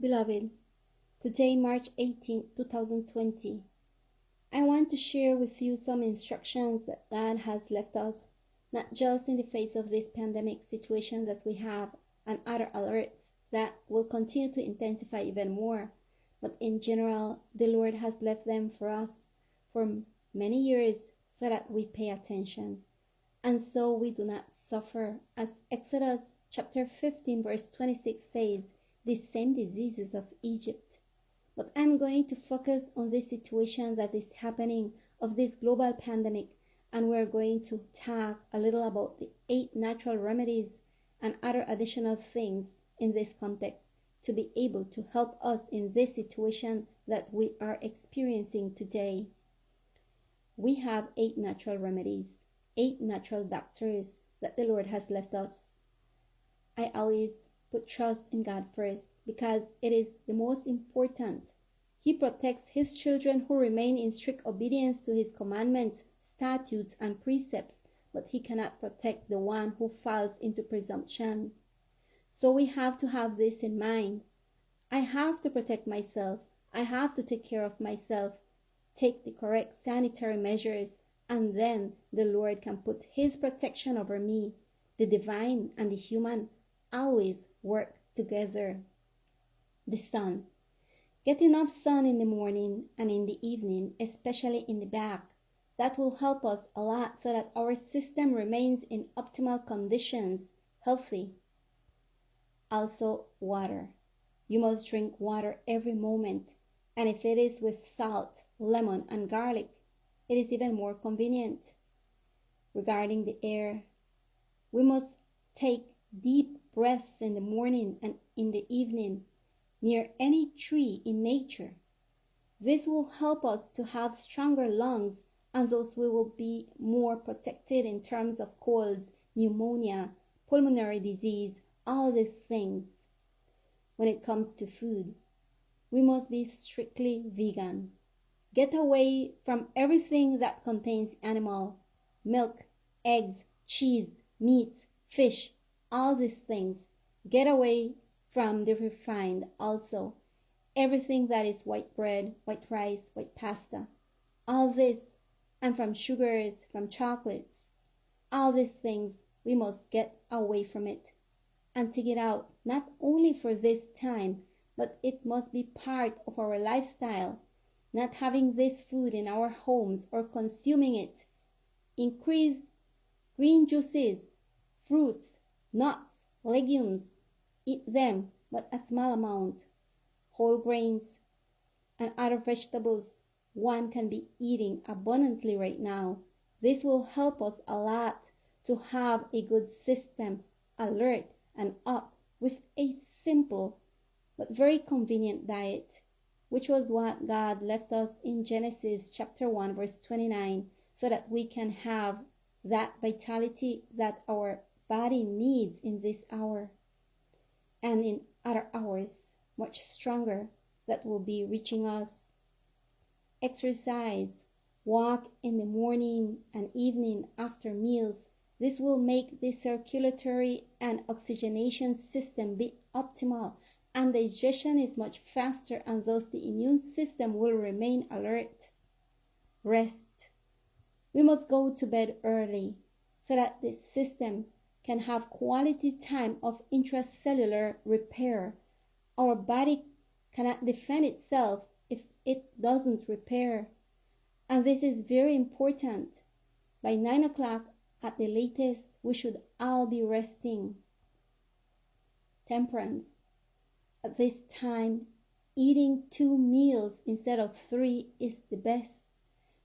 Beloved, today, March 18, 2020, I want to share with you some instructions that God has left us, not just in the face of this pandemic situation that we have and other alerts that will continue to intensify even more, but in general, the Lord has left them for us for many years so that we pay attention and so we do not suffer, as Exodus chapter 15 verse 26 says, the same diseases of Egypt. But I'm going to focus on this situation that is happening of this global pandemic, and we're going to talk a little about the 8 natural remedies and other additional things in this context to be able to help us in this situation that we are experiencing today. We have 8 natural remedies, 8 natural doctors that the Lord has left us. I always put trust in God first because it is the most important. He protects His children who remain in strict obedience to His commandments, statutes, and precepts, but He cannot protect the one who falls into presumption. So we have to have this in mind. I have to protect myself. I have to take care of myself, take the correct sanitary measures, and then the Lord can put His protection over me. The divine and the human always work together. The sun. Get enough sun in the morning and in the evening, especially in the back. That will help us a lot so that our system remains in optimal conditions, healthy. Also, water. You must drink water every moment, and if it is with salt, lemon, and garlic, it is even more convenient. Regarding the air, we must take deep breaths in the morning and in the evening near any tree in nature. This will help us to have stronger lungs, and thus we will be more protected in terms of colds, pneumonia, pulmonary disease, all these things. When it comes to food, we must be strictly vegan. Get away from everything that contains animal, milk, eggs, cheese, meat, fish, all these things. Get away from the refined also. Everything that is white bread, white rice, white pasta. All this, and from sugars, from chocolates. All these things, we must get away from it and take it out, not only for this time, but it must be part of our lifestyle. Not having this food in our homes or consuming it. Increase green juices, fruits, nuts, legumes. Eat them, but a small amount. Whole grains and other vegetables one can be eating abundantly right now. This will help us a lot to have a good system, alert and up with a simple but very convenient diet, which was what God left us in Genesis chapter 1 verse 29, so that we can have that vitality that our body needs in this hour and in other hours, much stronger, that will be reaching us. Exercise, walk in the morning and evening after meals. This will make the circulatory and oxygenation system be optimal, and digestion is much faster, and thus the immune system will remain alert. Rest. We must go to bed early so that the system can have quality time of intracellular repair. Our body cannot defend itself if it doesn't repair, and this is very important. By 9 o'clock at the latest, we should all be resting. Temperance. At this time, eating 2 meals instead of 3 is the best.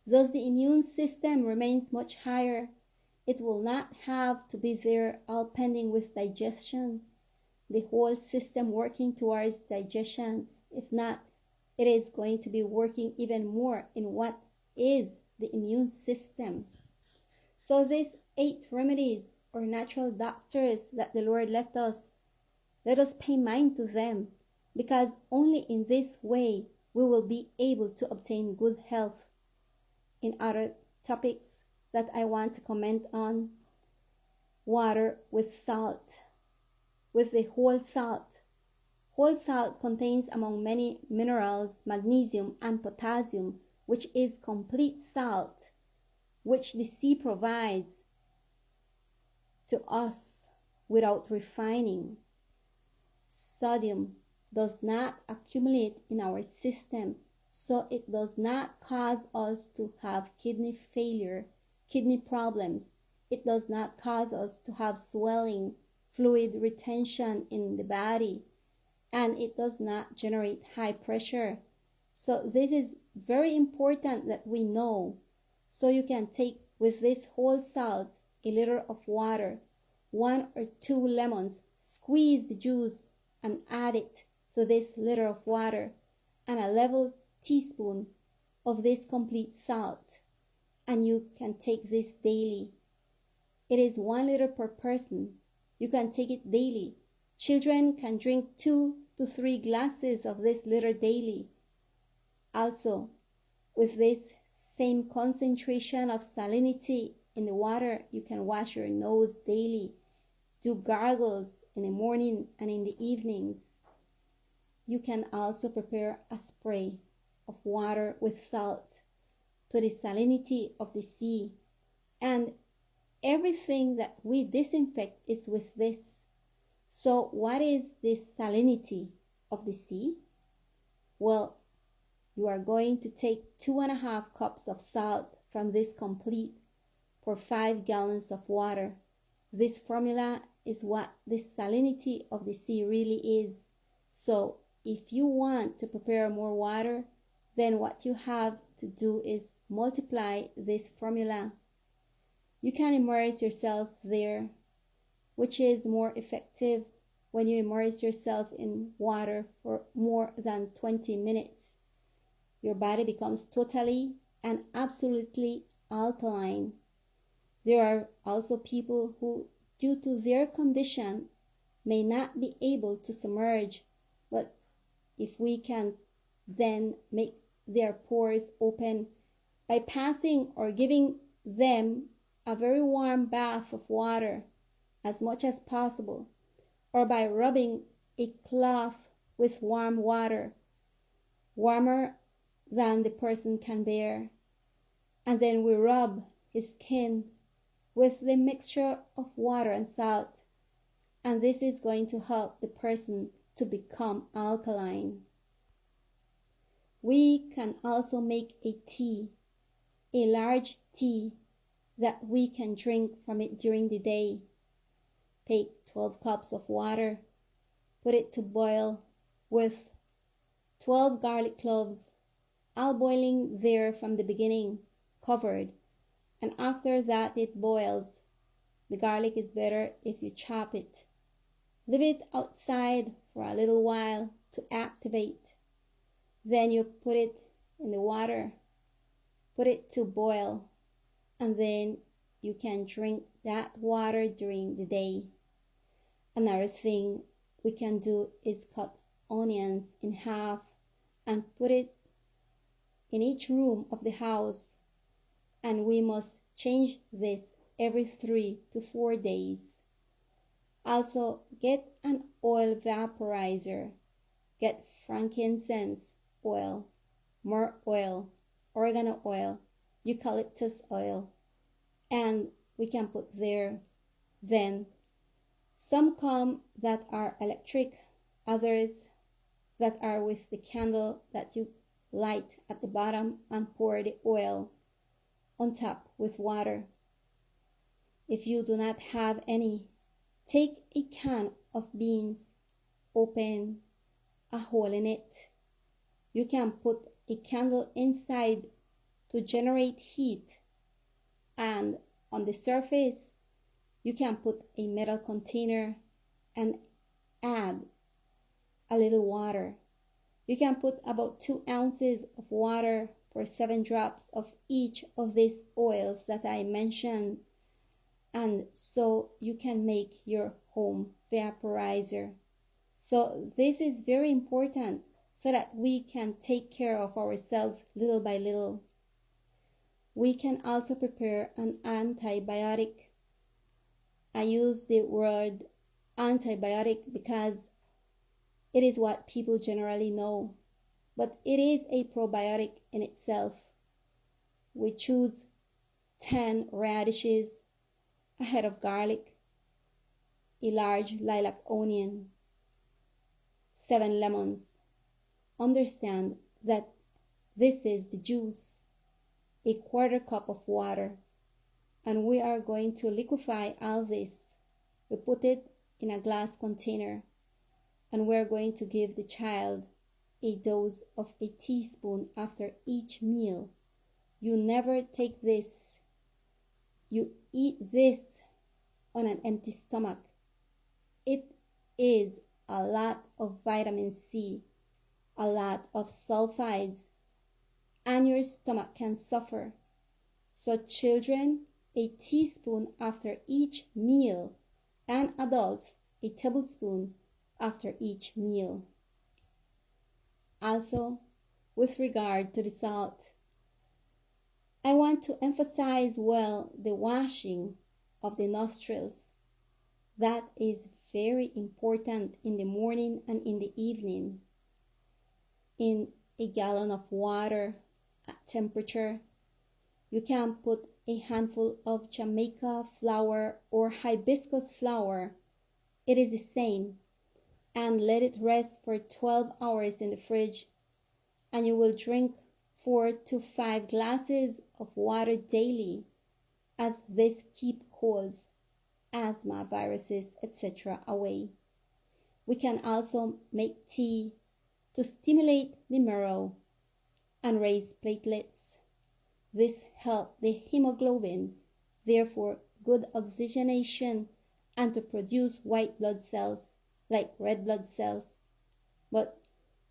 Thus the immune system remains much higher. It will not have to be there all pending with digestion. The whole system working towards digestion. If not, it is going to be working even more in what is the immune system. So these 8 remedies or natural doctors that the Lord left us, let us pay mind to them, because only in this way we will be able to obtain good health. In other topics that I want to comment on, water with salt, with the whole salt, Whole salt contains, among many minerals, magnesium and potassium, which is complete salt, which the sea provides to us without refining. Sodium does not accumulate in our system, so it does not cause us to have kidney failure, kidney problems. It does not cause us to have swelling, fluid retention in the body, and it does not generate high pressure. So this is very important that we know. So you can take with this whole salt a liter of water, 1 or 2 lemons, squeeze the juice and add it to this liter of water, and a level teaspoon of this complete salt, and you can take this daily. It is 1 liter per person. You can take it daily. Children can drink 2 to 3 glasses of this liter daily. Also, with this same concentration of salinity in the water, you can wash your nose daily. Do gargles in the morning and in the evenings. You can also prepare a spray of water with salt to the salinity of the sea. And everything that we disinfect is with this. So what is this salinity of the sea? Well, you are going to take 2.5 cups of salt from this complete for 5 gallons of water. This formula is what the salinity of the sea really is. So if you want to prepare more water, then what you have to do is multiply this formula. You can immerse yourself there, which is more effective when you immerse yourself in water for more than 20 minutes. Your body becomes totally and absolutely alkaline. There are also people who, due to their condition, may not be able to submerge, but if we can then make their pores open by passing or giving them a very warm bath of water as much as possible, or by rubbing a cloth with warm water, warmer than the person can bear, and then we rub his skin with the mixture of water and salt, and this is going to help the person to become alkaline. We can also make a tea, a large tea that we can drink from it during the day. Take 12 cups of water, put it to boil with 12 garlic cloves, all boiling there from the beginning, covered, and after that it boils. The garlic is better if you chop it. Leave it outside for a little while to activate. Then you put it in the water, put it to boil, and then you can drink that water during the day. Another thing we can do is cut onions in half and put it in each room of the house, and we must change this every 3 to 4 days. Also, get an oil vaporizer. Get frankincense oil, myrrh oil, oregano oil, eucalyptus oil, and we can put there. Then some come that are electric, others that are with the candle that you light at the bottom and pour the oil on top with water. If you do not have any, take a can of beans, open a hole in it. You can put a candle inside to generate heat, and on the surface you can put a metal container and add a little water. You can put about 2 ounces of water for 7 drops of each of these oils that I mentioned, and so you can make your home vaporizer. So this is very important so that we can take care of ourselves little by little. We can also prepare an antibiotic. I use the word antibiotic because It is what people generally know, but it is a probiotic in itself. We choose 10 radishes, a head of garlic, a large lilac onion, 7 lemons. Understand that this is the juice, a quarter cup of water, and we are going to liquefy all this. We put it in a glass container, and we're going to give the child a dose of a teaspoon after each meal. You never take this. You eat this on an empty stomach. It is a lot of vitamin C, a lot of sulfides, and your stomach can suffer. So children, a teaspoon after each meal, and adults, a tablespoon after each meal. Also, with regard to the salt, I want to emphasize well the washing of the nostrils. That is very important in the morning and in the evening. In a gallon of water at temperature, you can put a handful of Jamaica flower or hibiscus flower. It is the same. And let it rest for 12 hours in the fridge, and you will drink 4 to 5 glasses of water daily, as this keeps colds, asthma, viruses, etc. away. We can also make tea to stimulate the marrow and raise platelets. This helps the hemoglobin, therefore good oxygenation, and to produce white blood cells like red blood cells. But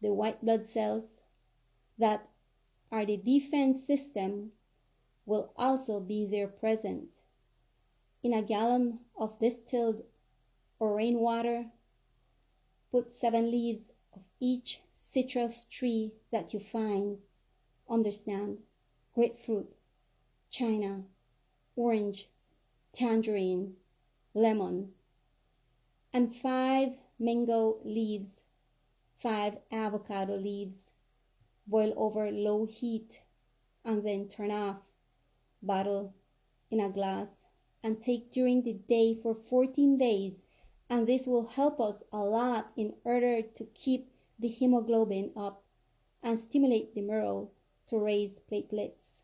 the white blood cells that are the defense system will also be there present. In a gallon of distilled or rainwater, put 7 leaves of each citrus tree that you find. Understand? Grapefruit, china, orange, tangerine, lemon, and 5 mango leaves, 5 avocado leaves. Boil over low heat and then turn off. Bottle in a glass and take during the day for 14 days, and this will help us a lot in order to keep the hemoglobin up and stimulate the marrow to raise platelets.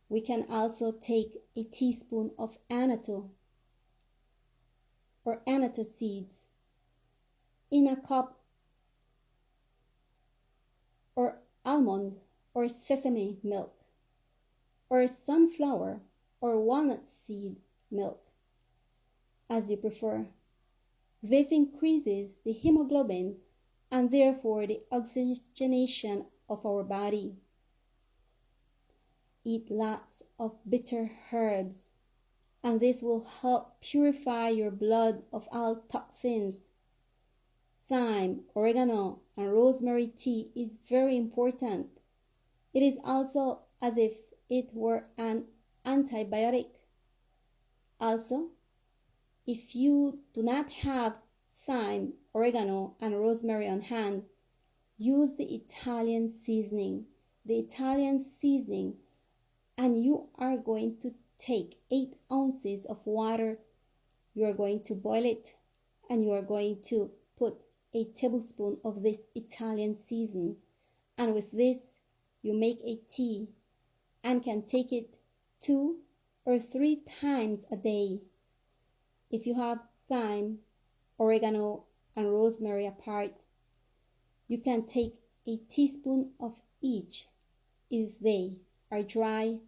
We can also take a teaspoon of annatto or annatto seeds in a cup, or almond or sesame milk, or sunflower or walnut seed milk, as you prefer. This increases the hemoglobin and therefore the oxygenation of our body. Eat lots of bitter herbs, and this will help purify your blood of all toxins. Thyme, oregano, and rosemary tea is very important. It is also as if it were an antibiotic. Also, if you do not have thyme, oregano, and rosemary on hand, use the Italian seasoning. The Italian seasoning, and you are going to take 8 ounces of water. You are going to boil it, and you are going to put a tablespoon of this Italian seasoning, and with this you make a tea and can take it 2 or 3 times a day. If you have thyme, oregano, and rosemary apart, you can take a teaspoon of each if they are dry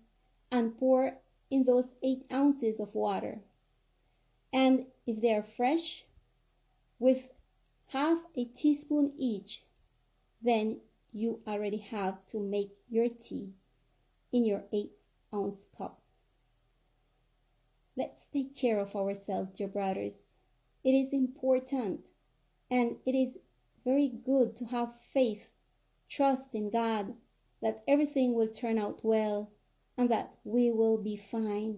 and pour in those 8 ounces of water. And if they are fresh, with half a teaspoon each, then you already have to make your tea in your 8-ounce cup. Let's take care of ourselves, dear brothers. It is important, and it is very good to have faith, trust in God that everything will turn out well and that we will be fine.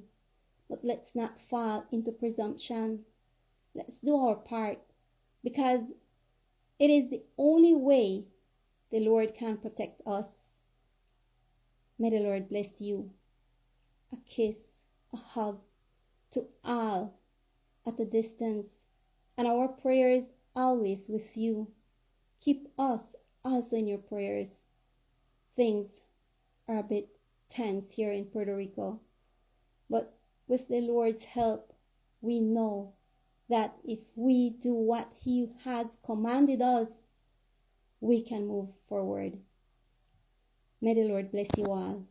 But let's not fall into presumption. Let's do our part, because It is the only way the Lord can protect us. May the Lord bless you. A kiss, a hug to all at a distance, and our prayers always with you. Keep us also in your prayers. Things are a bit tense here in Puerto Rico, but with the Lord's help, we know that if we do what He has commanded us, we can move forward. May the Lord bless you all.